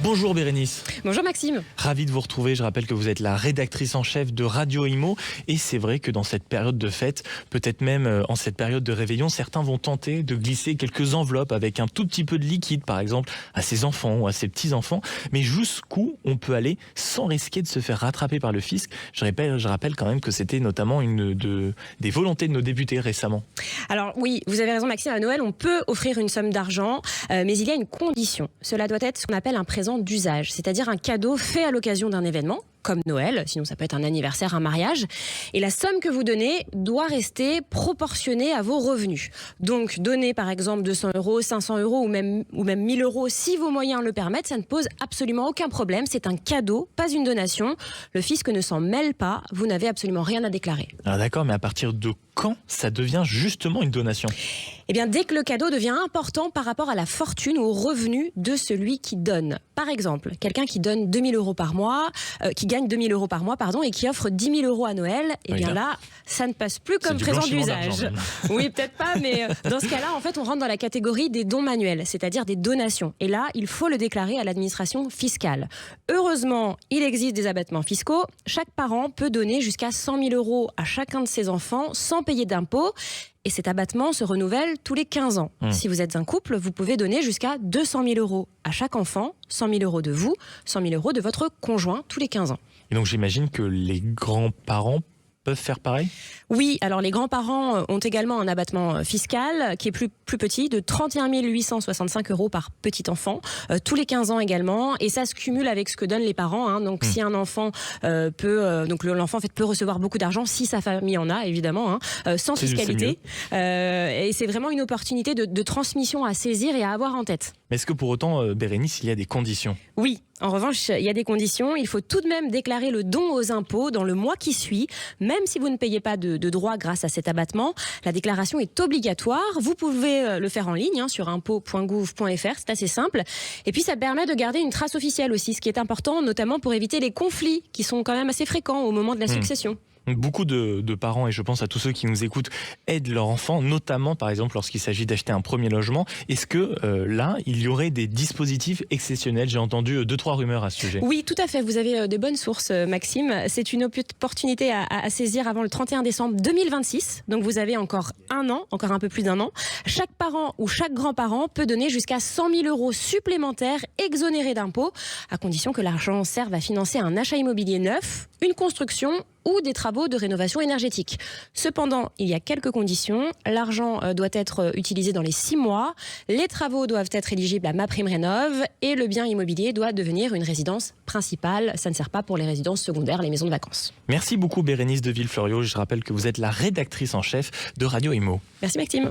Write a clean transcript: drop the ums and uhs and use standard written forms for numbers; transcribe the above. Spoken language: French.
Bonjour Bérénice. Bonjour Maxime. Ravi de vous retrouver. Je rappelle que vous êtes la rédactrice en chef de Radio Imo. Et c'est vrai que dans cette période de fête, peut-être même en cette période de réveillon, certains vont tenter de glisser quelques enveloppes avec un tout petit peu de liquide, par exemple, à ses enfants ou à ses petits-enfants. Mais jusqu'où on peut aller sans risquer de se faire rattraper par le fisc? Je rappelle quand même que c'était notamment des volontés de nos députés récemment. Alors oui, vous avez raison Maxime, à Noël, on peut offrir une somme d'argent, mais il y a une condition. Cela doit être ce qu'on appelle un présent d'usage, c'est-à-dire un cadeau fait à l'occasion d'un événement, comme Noël, sinon ça peut être un anniversaire, un mariage. Et la somme que vous donnez doit rester proportionnée à vos revenus. Donc donner par exemple 200 €, 500 € ou même 1000 € si vos moyens le permettent, ça ne pose absolument aucun problème. C'est un cadeau, pas une donation. Le fisc ne s'en mêle pas, vous n'avez absolument rien à déclarer. Alors d'accord, mais à partir de quand ça devient justement une donation? Eh bien, dès que le cadeau devient important par rapport à la fortune ou au revenu de celui qui donne. Par exemple, quelqu'un qui donne 2000 € par mois, qui gagne 2000 € par mois, et qui offre 10 000 € à Noël, eh bien là, ça ne passe plus comme présent d'usage. Oui, peut-être pas, mais dans ce cas-là, en fait, on rentre dans la catégorie des dons manuels, c'est-à-dire des donations. Et là, il faut le déclarer à l'administration fiscale. Heureusement, il existe des abattements fiscaux. Chaque parent peut donner jusqu'à 100 000 € à chacun de ses enfants sans payer d'impôts. Et cet abattement se renouvelle tous les 15 ans. Si vous êtes un couple, vous pouvez donner jusqu'à 200 000 € à chaque enfant, 100 000 € de vous, 100 000 € de votre conjoint tous les 15 ans. Et donc j'imagine que les grands-parents peuvent faire pareil? Oui, alors les grands-parents ont également un abattement fiscal qui est plus petit, de 31 865 € par petit enfant, tous les 15 ans également, et ça se cumule avec ce que donnent les parents. Donc si un enfant l'enfant en fait peut recevoir beaucoup d'argent, si sa famille en a évidemment, sans fiscalité, et c'est vraiment une opportunité de transmission à saisir et à avoir en tête. Mais est-ce que pour autant, Bérénice, il y a des conditions? Oui. En revanche, il y a des conditions. Il faut tout de même déclarer le don aux impôts dans le mois qui suit, même si vous ne payez pas de droits grâce à cet abattement. La déclaration est obligatoire. Vous pouvez le faire en ligne sur impôts.gouv.fr, c'est assez simple. Et puis ça permet de garder une trace officielle aussi, ce qui est important, notamment pour éviter les conflits qui sont quand même assez fréquents au moment de la succession. Beaucoup de parents, et je pense à tous ceux qui nous écoutent, aident leurs enfants, notamment par exemple lorsqu'il s'agit d'acheter un premier logement. Est-ce que là, il y aurait des dispositifs exceptionnels? J'ai entendu 2-3 rumeurs à ce sujet. Oui, tout à fait. Vous avez des bonnes sources, Maxime. C'est une opportunité à saisir avant le 31 décembre 2026. Donc vous avez encore un an, encore un peu plus d'un an. Chaque parent ou chaque grand-parent peut donner jusqu'à 100 000 € supplémentaires exonérés d'impôts, à condition que l'argent serve à financer un achat immobilier neuf, une construction ou des travaux de rénovation énergétique. Cependant, il y a quelques conditions. L'argent doit être utilisé dans les 6 mois, les travaux doivent être éligibles à MaPrimeRénov' et le bien immobilier doit devenir une résidence principale. Ça ne sert pas pour les résidences secondaires, les maisons de vacances. Merci beaucoup Bérénice de Villefloriot. Je rappelle que vous êtes la rédactrice en chef de Radio Imo. Merci Maxime.